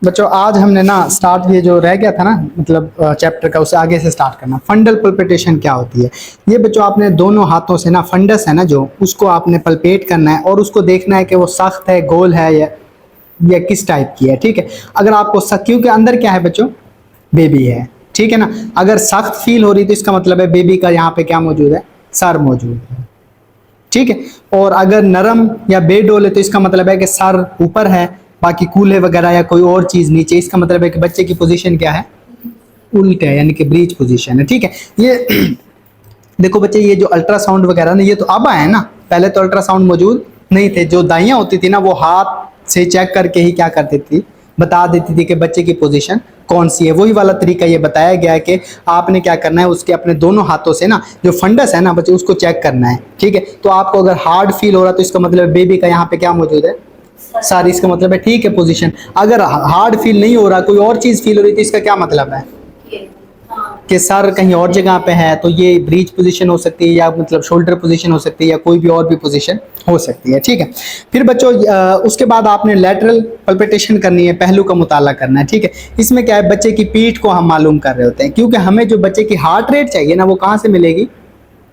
बच्चों आज हमने ना स्टार्ट ये जो रह गया था ना मतलब चैप्टर का, उसे आगे से स्टार्ट करना। फंडल पल्पिटेशन क्या होती है ये बच्चों, आपने दोनों हाथों से ना फंडस है ना जो, उसको आपने पल्पेट करना है और उसको देखना है कि वो सख्त है, गोल है या किस टाइप की है। ठीक है, अगर आपको क्योंकि अंदर क्या है बच्चों, बेबी है। ठीक है ना, अगर सख्त फील हो रही तो इसका मतलब है बेबी का यहाँ पे क्या मौजूद है, सर मौजूद है। ठीक है, और अगर नरम या बेडोल है तो इसका मतलब है कि सर ऊपर है, बाकी कूल्हे वगैरह या कोई और चीज नीचे। इसका मतलब है कि बच्चे की पोजीशन क्या है, उल्टे है, यानी कि ब्रीच पोजीशन है। ठीक है, ये देखो बच्चे, ये जो अल्ट्रासाउंड वगैरह ना ये तो अब आए ना, पहले तो अल्ट्रासाउंड मौजूद नहीं थे। जो दाइयां होती थी ना वो हाथ से चेक करके ही क्या करती थी, बता देती थी कि बच्चे की पोजीशन कौन सी है। वही वाला तरीका ये बताया गया है कि आपने क्या करना है, उसके अपने दोनों हाथों से ना जो फंडस है ना बच्चे, उसको चेक करना है। ठीक है, तो आपको अगर हार्ड फील हो रहा तो इसका मतलब बेबी का यहाँ पे क्या मौजूद है, सारी। इसका मतलब है ठीक है पोजीशन। अगर हार्ड फील नहीं हो रहा, कोई और चीज फील हो रही तो इसका क्या मतलब है कि सर कहीं और जगह पे है, तो ये ब्रीच पोजीशन हो सकती है या मतलब शोल्डर पोजीशन हो सकती है या कोई भी और भी पोजीशन हो सकती है। ठीक है, फिर बच्चों उसके बाद आपने लैटरल पल्पिटेशन करनी है, पहलू का मुताला करना है। ठीक है, इसमें क्या है, बच्चे की पीठ को हम मालूम कर रहे होते हैं, क्योंकि हमें जो बच्चे की हार्ट रेट चाहिए ना वो कहाँ से मिलेगी,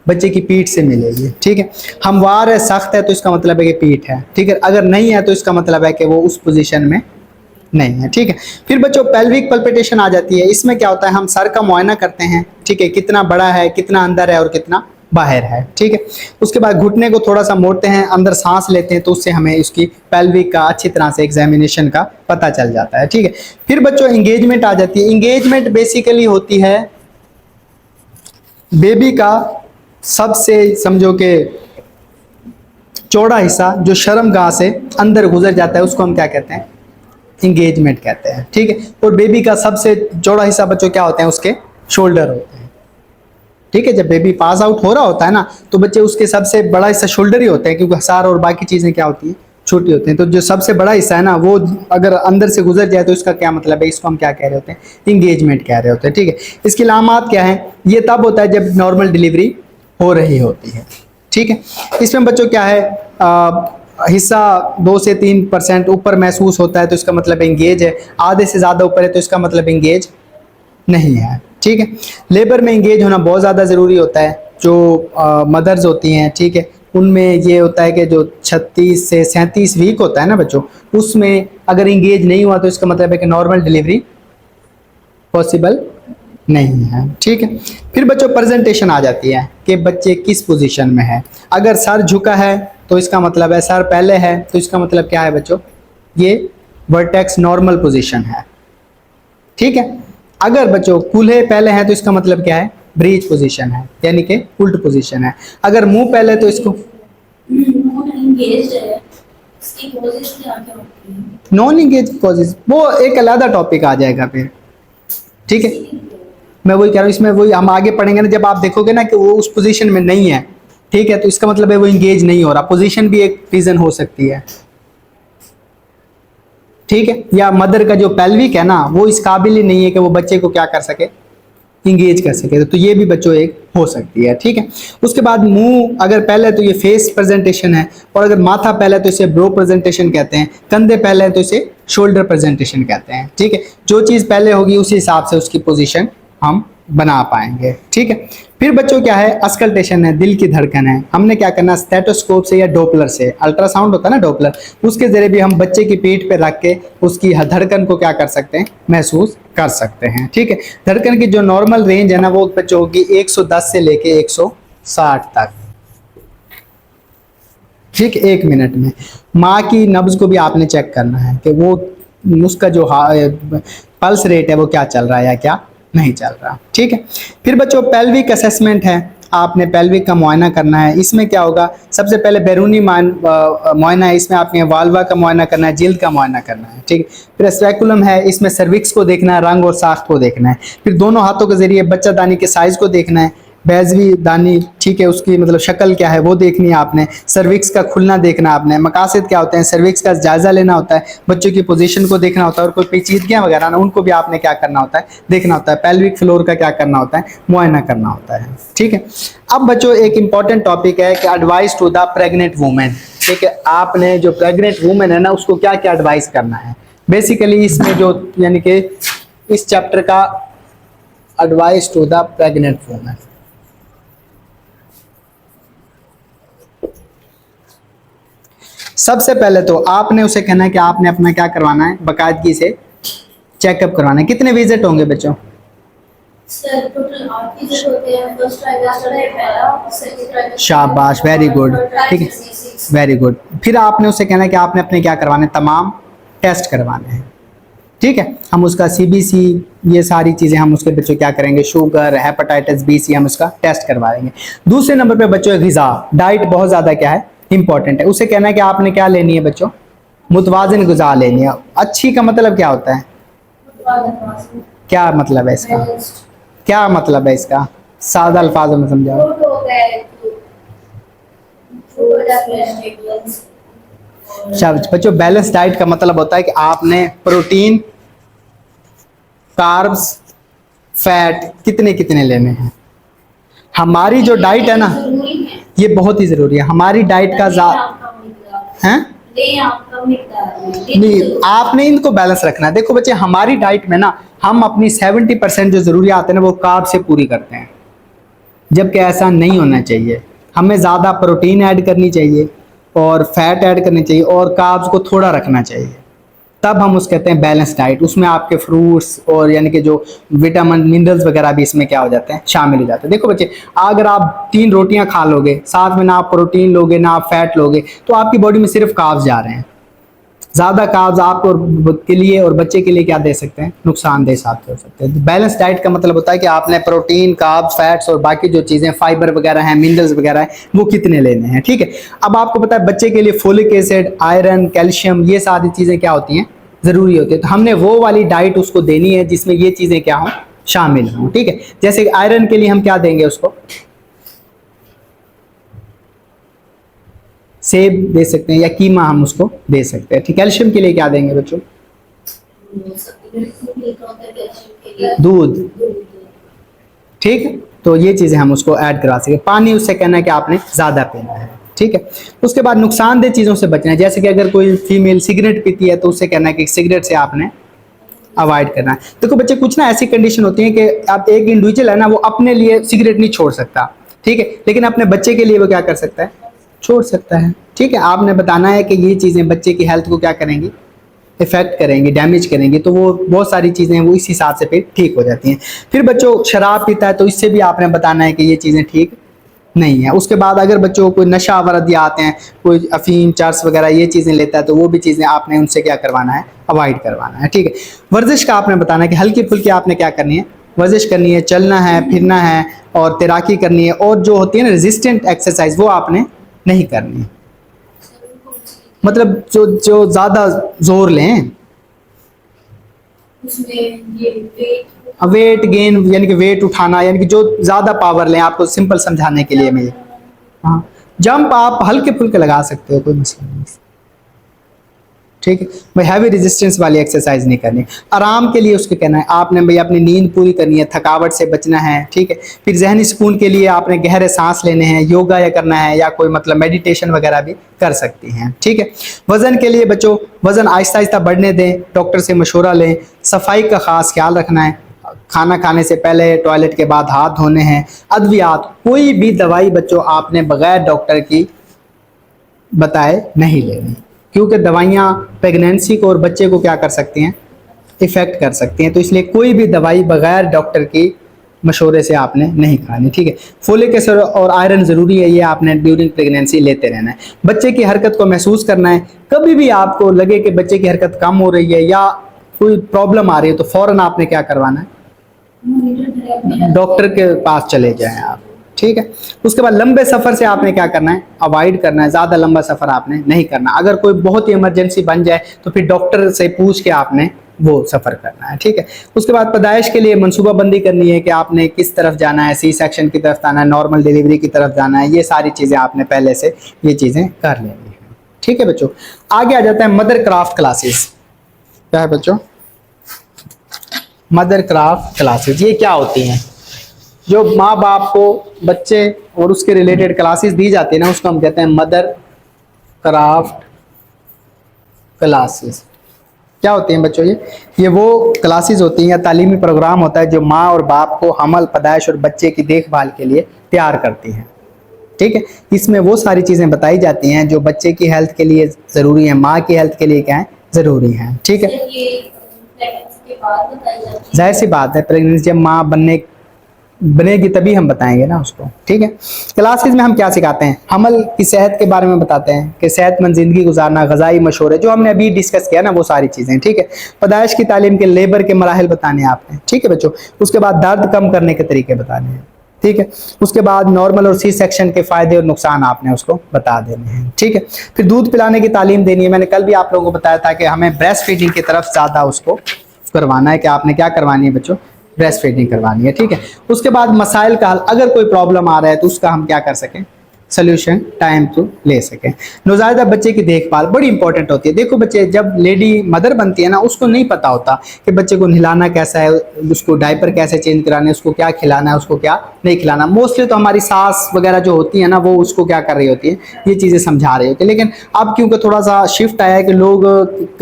बच्चे की पीठ से मिलेगी। ठीक है, हमवार है, सख्त है, तो इसका मतलब है कि पीठ है। ठीक है, अगर नहीं है तो इसका मतलब है कि वो उस पोजीशन में नहीं है। ठीक है, फिर बच्चों पेल्विक पल्पिटेशन आ जाती है। इसमें क्या होता है, हम सर का मुआयना करते हैं। ठीक है, कितना बड़ा है, कितना अंदर है और कितना बाहर है। ठीक है, उसके बाद घुटने को थोड़ा सा मोड़ते हैं, अंदर सांस लेते हैं, तो उससे हमें उसकी पेल्विक का अच्छी तरह से एग्जामिनेशन का पता चल जाता है। ठीक है, फिर बच्चों इंगेजमेंट आ जाती है। इंगेजमेंट बेसिकली होती है बेबी का सबसे समझो कि चौड़ा हिस्सा जो शर्मगाह से अंदर गुजर जाता है, उसको हम क्या कहते हैं, इंगेजमेंट कहते हैं। ठीक है, और बेबी का सबसे चौड़ा हिस्सा बच्चों क्या होते हैं, उसके शोल्डर होते हैं। ठीक है, जब बेबी पास आउट हो रहा होता है ना तो बच्चे उसके सबसे बड़ा हिस्सा शोल्डर ही होते हैं, क्योंकि सार और बाकी चीजें क्या होती हैं, छोटी होती हैं। तो जो सबसे बड़ा हिस्सा है ना वो अगर अंदर से गुजर जाए तो इसका क्या मतलब है, इसको हम क्या कह रहे होते हैं, इंगेजमेंट कह रहे होते हैं। ठीक है, इसकी अलामात क्या है, ये तब होता है जब नॉर्मल डिलीवरी हो रही होती है। ठीक है, इसमें बच्चों क्या है, हिस्सा 2 से 3% ऊपर महसूस होता है तो इसका मतलब इंगेज है, आधे से ज़्यादा ऊपर है तो इसका मतलब इंगेज नहीं है। ठीक है, लेबर में इंगेज होना बहुत ज़्यादा ज़रूरी होता है। जो मदर्स होती हैं, ठीक है, उनमें ये होता है कि जो 36 से 37 वीक होता है ना बच्चों, उसमें अगर इंगेज नहीं हुआ तो इसका मतलब है कि नॉर्मल डिलीवरी पॉसिबल नहीं है। ठीक है, फिर बच्चों प्रेजेंटेशन आ जाती है कि बच्चे किस पोजीशन में है। अगर सर झुका है तो इसका मतलब है, सर पहले है तो इसका मतलब क्या है बच्चों, ये वर्टेक्स नॉर्मल पोजीशन है। ठीक है, अगर बच्चों कूल्हे पहले हैं तो इसका मतलब क्या है, ब्रीच पोजीशन है, यानी कि उल्ट पोजीशन है। अगर मुंह पहले तो इसको नॉन इंगेज कॉजेज, वो एक अलग टॉपिक आ जाएगा फिर। ठीक है, मैं वही कह रहा हूँ, इसमें वही हम आगे पढ़ेंगे ना, जब आप देखोगे ना कि वो उस पोजीशन में नहीं है। ठीक है, तो इसका मतलब है वो इंगेज नहीं हो रहा। पोजीशन भी एक रीजन हो सकती है। ठीक है, या मदर का जो पेल्विक है ना वो इस काबिल ही नहीं है कि वो बच्चे को क्या कर सके, इंगेज कर सके, तो ये भी बच्चों एक हो सकती है। ठीक है, उसके बाद मुंह अगर पहले तो ये फेस प्रेजेंटेशन है, और अगर माथा पहले तो इसे ब्रो प्रेजेंटेशन कहते हैं, कंधे पहले तो इसे शोल्डर प्रेजेंटेशन कहते हैं। ठीक है, जो चीज़ पहले होगी उसी हिसाब से उसकी पोजीशन हम बना पाएंगे। ठीक है, फिर बच्चों क्या है, अस्कल्टेशन है, दिल की धड़कन है। हमने क्या करना, स्टेथोस्कोप से या डॉपलर से, अल्ट्रासाउंड होता है ना डॉपलर, उसके जरिए भी हम बच्चे की पीठ पे रख के उसकी धड़कन को क्या कर सकते हैं, महसूस कर सकते हैं। ठीक है, धड़कन की जो नॉर्मल रेंज है ना वो बच्चों होगी 110 से लेके 160 तक। ठीक, 1 मिनट में। माँ की नब्ज को भी आपने चेक करना है कि वो उसका जो पल्स रेट है वो क्या चल रहा है या क्या नहीं चल रहा। ठीक है, फिर बच्चों पेल्विक असेसमेंट है, आपने पेल्विक का मुआयना करना है। इसमें क्या होगा, सबसे पहले बैरूनी मुआयना है, इसमें आपने वाल्वा का मुआयना करना है, जिल्द का मुआयना करना है। ठीक है, फिर स्पेकुलम है, इसमें सर्विक्स को देखना है, रंग और साख्त को देखना है। फिर दोनों हाथों के जरिए बच्चा दानी के साइज को देखना है, बैजवी दानी, ठीक है, उसकी मतलब शक्ल क्या है वो देखनी है आपने, सर्विक्स का खुलना देखना आपने, मकासद क्या होते हैं, सर्विक्स का जायजा लेना होता है, बच्चों की पोजीशन को देखना होता है, और कोई पेचीदगियां वगैरह ना उनको भी आपने क्या करना होता है, देखना होता है। पेल्विक फ्लोर का क्या करना होता है, मुआयना करना होता है। ठीक है, अब बच्चों एक इंपॉर्टेंट टॉपिक है कि advice to the pregnant women. ठीक है, आपने जो प्रेग्नेंट वुमेन है ना उसको क्या क्या एडवाइस करना है। बेसिकली इसमें जो यानी कि इस चैप्टर का advice to the pregnant women. सबसे पहले तो आपने उसे कहना है कि आपने अपना क्या करवाना है, बाकायदगी से चेकअप करवाना है। कितने विजिट होंगे बच्चों? सर टोटल 8 विजिट होते हैं। फर्स्ट ट्राइमेस्टर है पहला, सेकंड ट्राइमेस्टर। शाबाश, वेरी गुड, ठीक है, वेरी गुड। फिर आपने उसे कहना है कि आपने अपने क्या करवाने, तमाम टेस्ट करवाने हैं, ठीक है। हम उसका सीबीसी, ये सारी चीज़ें हम उसके बच्चों क्या करेंगे, शुगर, हेपेटाइटिस बी सी, हम उसका टेस्ट करवाएंगे। दूसरे नंबर पे बच्चों ग़िज़ा, डाइट बहुत ज़्यादा क्या है, इंपॉर्टेंट है। उसे कहना है कि आपने क्या लेनी है बच्चों, मुतवाज़िन ग़िज़ा लेनी है। अच्छी का मतलब क्या होता है, क्या मतलब है इसका, क्या मतलब है इसका, सादा अल्फाजों में समझाओ। बच्चों बैलेंस डाइट का मतलब होता है कि आपने प्रोटीन, कार्ब्स, फैट कितने कितने लेने हैं। हमारी जो डाइट है ना, ये बहुत ही जरूरी है। हमारी डाइट का है नहीं, आपने इनको बैलेंस रखना है। देखो बच्चे, हमारी डाइट में ना हम अपनी 70% जो जरूरियात है ना वो कार्ब से पूरी करते हैं, जबकि ऐसा नहीं होना चाहिए। हमें ज़्यादा प्रोटीन ऐड करनी चाहिए और फैट ऐड करनी चाहिए और कार्ब्स को थोड़ा रखना चाहिए, तब हम उस कहते हैं बैलेंस डाइट। उसमें आपके फ्रूट्स और यानी कि जो विटामिन मिनरल्स वगैरह भी इसमें क्या हो जाते हैं, शामिल हो जाते हैं। देखो बच्चे, अगर आप 3 रोटियां खा लोगे, साथ में ना आप प्रोटीन लोगे ना आप फैट लोगे, तो आपकी बॉडी में सिर्फ कार्ब्स जा रहे हैं। ज़्यादा कार्ब्स आपको के लिए और बच्चे के लिए क्या दे सकते हैं, नुकसानदेह साबित हो सकते हैं। बैलेंस डाइट का मतलब होता है कि आपने प्रोटीन, कार्ब्स, फैट्स और बाकी जो चीज़ें फाइबर वगैरह हैं, मिनरल्स वगैरह हैं, वो कितने लेने हैं, ठीक है। अब आपको पता है बच्चे के लिए फोलिक एसिड, आयरन, कैल्शियम, ये सारी चीज़ें क्या होती हैं, ज़रूरी होती है। तो हमने वो वाली डाइट उसको देनी है जिसमें ये चीज़ें क्या हों, शामिल हों, ठीक है। जैसे आयरन के लिए हम क्या देंगे उसको, सेब दे सकते हैं या कीमा हम उसको दे सकते हैं, ठीक। कैल्शियम के लिए क्या देंगे बच्चों, दूध, ठीक। तो ये चीज़ें हम उसको ऐड करवा सकें। पानी उससे कहना है कि आपने ज़्यादा पीना है, ठीक है। उसके बाद नुकसानदेह चीज़ों से बचना है। जैसे कि अगर कोई फीमेल सिगरेट पीती है तो उससे कहना है कि सिगरेट से आपने अवॉइड करना है। देखो बच्चे, कुछ ना ऐसी कंडीशन होती है कि आप एक इंडिविजुअल है ना, वो अपने लिए सिगरेट नहीं छोड़ सकता, ठीक है, लेकिन अपने बच्चे के लिए वो क्या कर सकता है, छोड़ सकता है, ठीक है। आपने बताना है कि ये चीज़ें बच्चे की हेल्थ को क्या करेंगी, इफेक्ट करेंगी, डैमेज करेंगी, तो वो बहुत सारी चीज़ें वो इस हिसाब से फिर ठीक हो जाती हैं। फिर बच्चों शराब पीता है तो इससे भी आपने बताना है कि ये चीज़ें ठीक नहीं है। उसके बाद अगर बच्चों को कोई नशा आवर आते हैं, कोई अफीम, चर्स वगैरह ये चीज़ें लेता है, तो वो भी चीज़ें आपने उनसे क्या करवाना है, अवॉइड करवाना है, ठीक है। वर्जिश का आपने बताना है कि हल्की फुल्की आपने क्या करनी है, वर्जिश करनी है, चलना है, फिरना है और तैराकी करनी है, और जो होती है ना रेजिस्टेंट एक्सरसाइज, वो आपने नहीं करनी है। मतलब जो जो ज़्यादा जोर लें, वेट गेन यानी कि वेट उठाना, यानी कि जो ज़्यादा पावर लें, आपको सिंपल समझाने के लिए मैं ये, हाँ, जंप आप हल्के फुल्के लगा सकते हो, कोई मसला नहीं, ठीक है भाई। हैवी रेजिस्टेंस वाली एक्सरसाइज नहीं करनी। आराम के लिए उसके कहना है आपने भाई अपनी नींद पूरी करनी है, थकावट से बचना है, ठीक है। फिर जहनी सुकून के लिए आपने गहरे सांस लेने हैं, योगा या करना है, या कोई मतलब मेडिटेशन वगैरह भी कर सकती हैं, ठीक है। वज़न के लिए बच्चों, वज़न आहिस्ता आहिस्ता बढ़ने दें, डॉक्टर से मशवरा लें, सफाई का ख़ास ख्याल रखना है, खाना खाने से पहले, टॉयलेट के बाद हाथ धोने हैं। अद्वियात, कोई भी दवाई बच्चों आपने बगैर डॉक्टर की बताए नहीं लेनी, क्योंकि दवाइयाँ प्रेगनेंसी को और बच्चे को क्या कर सकती हैं, इफ़ेक्ट कर सकती हैं। तो इसलिए कोई भी दवाई बगैर डॉक्टर की मशवरे से आपने नहीं खानी, ठीक है। फोलिक एसिड और आयरन ज़रूरी है, ये आपने ड्यूरिंग प्रेगनेंसी लेते रहना है। बच्चे की हरकत को महसूस करना है। कभी भी आपको लगे कि बच्चे की हरकत कम हो रही है या कोई प्रॉब्लम आ रही है, तो फ़ौरन आपने क्या करवाना है, डॉक्टर के पास चले जाएं आप, ठीक है। उसके बाद लंबे सफ़र से आपने क्या करना है, अवॉइड करना है। ज़्यादा लंबा सफ़र आपने नहीं करना। अगर कोई बहुत ही इमरजेंसी बन जाए तो फिर डॉक्टर से पूछ के आपने वो सफ़र करना है, ठीक है। उसके बाद पैदाइश के लिए मनसूबाबंदी करनी है कि आपने किस तरफ जाना है, सी सेक्शन की तरफ जाना है, नॉर्मल डिलीवरी की तरफ जाना है। ये सारी चीज़ें आपने पहले से ये चीज़ें कर लेनी है, ठीक है बच्चों। आगे आ जाता है मदर क्राफ्ट क्लासेस। क्या है बच्चों, मदर क्राफ्ट क्लासेस, ये क्या होती हैं? जो माँ बाप को बच्चे और उसके रिलेटेड क्लासेस दी जाती है ना, उसको हम कहते हैं मदर क्राफ्ट क्लासेस। क्या होती हैं बच्चों? ये वो क्लासेस होती हैं या तालीमी प्रोग्राम होता है जो माँ और बाप को हमल, पैदाइश और बच्चे की देखभाल के लिए तैयार करती हैं। ठीक है, इसमें वो सारी चीज़ें बताई जाती हैं जो बच्चे की हेल्थ के लिए ज़रूरी हैं, माँ की हेल्थ के लिए क्या है, ज़रूरी हैं। ठीक है, सर ये प्रेगनेंसी के बाद बताई जाती है। जाहिर सी बात है, प्रेगनेंसी जब माँ बनेगी तभी हम बताएंगे ना उसको। ठीक है, क्लासेस में हम क्या सिखाते हैं? हमल की सेहत के बारे में बताते हैं कि सेहतमंद जिंदगी गुजारना, ग़िज़ाई मशवरे जो हमने अभी डिस्कस किया ना, वो सारी चीज़ें। ठीक है, पैदाइश की तालीम के लेबर के मराहिल बताने हैं आपने। ठीक है बच्चों, उसके बाद दर्द कम करने के तरीके बताने हैं। ठीक है, उसके बाद नॉर्मल और सी सेक्शन के फ़ायदे और नुकसान आपने उसको बता देने हैं। ठीक है, फिर दूध पिलाने की तालीम देनी है। मैंने कल भी आप लोगों को बताया था कि हमें ब्रेस्ट फीडिंग की तरफ ज़्यादा उसको करवाना है, कि आपने क्या करवानी है बच्चों? ब्रेस्ट फीडिंग करवानी है। ठीक है, उसके बाद मसाइल का हल, अगर कोई प्रॉब्लम आ रहा है तो उसका हम क्या कर सकें, सोल्यूशन टाइम टू ले सकें। नौज़ायदा बच्चे की देखभाल बड़ी इंपॉर्टेंट होती है। देखो बच्चे, जब लेडी मदर बनती है ना, उसको नहीं पता होता कि बच्चे को नहलाना कैसा है, उसको डायपर कैसे चेंज कराना है, उसको क्या खिलाना है, उसको क्या नहीं खिलाना। मोस्टली तो हमारी सास वगैरह जो होती है ना, वो उसको क्या कर रही होती है, ये चीज़ें समझा रही होती है। लेकिन अब क्योंकि थोड़ा सा शिफ्ट आया है कि लोग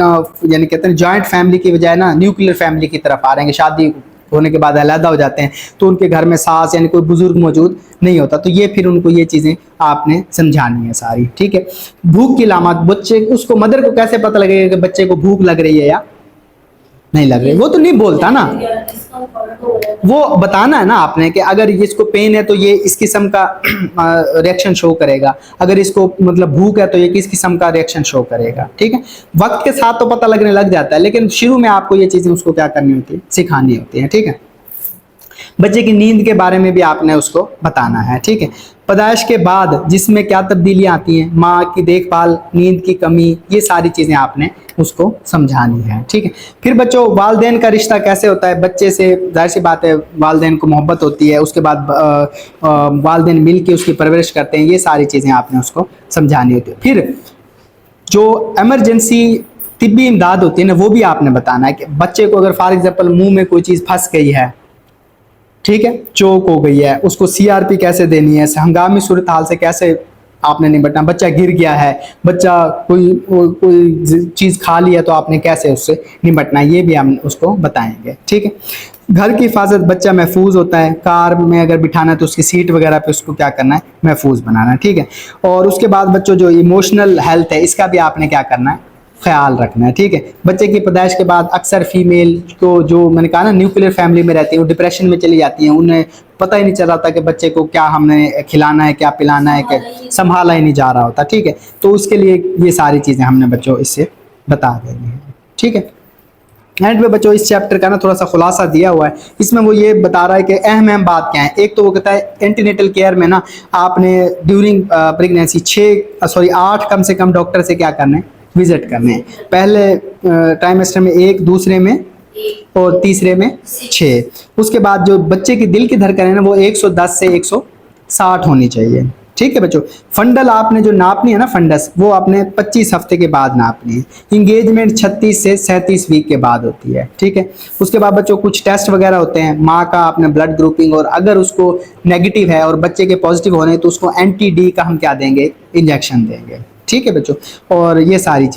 यानी कहते हैं जॉइंट फैमिली की बजाय ना न्यूक्लियर फैमिली की तरफ आ रहे हैं, कि शादी होने के बाद अलहदा हो जाते हैं, तो उनके घर में सास यानी कोई बुजुर्ग मौजूद नहीं होता, तो ये फिर उनको ये चीज़ें आपने समझानी है सारी। ठीक है, भूख की अलामत, बच्चे उसको, मदर को कैसे पता लगेगा कि बच्चे को भूख लग रही है या नहीं लग रही? वो तो नहीं बोलता ना, वो बताना है ना आपने कि अगर इसको पेन है तो ये इस किस्म का रिएक्शन शो करेगा, अगर इसको मतलब भूख है तो ये किस किस्म का रिएक्शन शो करेगा। ठीक है, वक्त के साथ तो पता लगने लग जाता है, लेकिन शुरू में आपको ये चीज़ें उसको क्या करनी होती है, सिखानी होती है। ठीक है, बच्चे की नींद के बारे में भी आपने उसको बताना है। ठीक है, पैदाइश के बाद जिसमें क्या तब्दीलियाँ आती हैं, माँ की देखभाल, नींद की कमी, ये सारी चीज़ें आपने उसको समझानी है। ठीक है, फिर बच्चों वालिदैन का रिश्ता कैसे होता है बच्चे से? जाहिर सी बात है, वालिदैन को मोहब्बत होती है, उसके बाद वालिदैन मिल के उसकी परवरिश करते हैं, ये सारी चीज़ें आपने उसको समझानी होती है। फिर जो एमरजेंसी तिब्बी इमदाद होती है ना, वो भी आपने बताना है कि बच्चे को अगर फॉर एग्जाम्पल मुँह में कोई चीज़ फंस गई है, ठीक है, चोक हो गई है, उसको सीआरपी कैसे देनी है, हंगामी सूरत हाल से कैसे आपने निपटना, बच्चा गिर गया है, बच्चा कोई चीज़ खा लिया तो आपने कैसे उससे निपटना है, ये भी हम उसको बताएंगे। ठीक है, घर की हिफाजत, बच्चा महफूज होता है, कार में अगर बिठाना है तो उसकी सीट वगैरह पे उसको क्या करना है, महफूज बनाना है। ठीक है, और उसके बाद बच्चों जो इमोशनल हेल्थ है, इसका भी आपने क्या करना है, ख्याल रखना है। ठीक है, बच्चे की पैदाइश के बाद अक्सर फीमेल को, जो मैंने कहा ना न्यूक्लियर फैमिली में रहती है, वो डिप्रेशन में चली जाती हैं, उन्हें पता ही नहीं चल रहा था कि बच्चे को क्या हमने खिलाना है, क्या पिलाना है, क्या संभाला ही नहीं जा रहा होता। ठीक है, तो उसके लिए ये सारी चीज़ें हमने बच्चों इससे बता देनी है। ठीक है, एंड में बच्चों इस चैप्टर का ना थोड़ा सा खुलासा दिया हुआ है, इसमें वो ये बता रहा है कि अहम बात क्या है। एक तो वो कहता है एंटीनेटल केयर में ना आपने ड्यूरिंग प्रेगनेंसी 8 कम से कम डॉक्टर से क्या करना है, विजिट करने हैं। पहले ट्राइमेस्टर में 1, दूसरे में और तीसरे में 6। उसके बाद जो बच्चे की दिल की धड़कन है ना, वो 110 से 160 होनी चाहिए। ठीक है बच्चों, फंडल आपने जो नापनी है ना, फंडस, वो आपने 25 हफ्ते के बाद नापनी है। इंगेजमेंट 36 से 37 वीक के बाद होती है। ठीक है, उसके बाद बच्चों कुछ टेस्ट वगैरह होते हैं, माँ का आपने ब्लड ग्रुपिंग, और अगर उसको नेगेटिव है और बच्चे के पॉजिटिव होने तो उसको एंटी डी का हम क्या देंगे, इंजेक्शन देंगे। ठीक है बच्चों, और ये सारी चीज़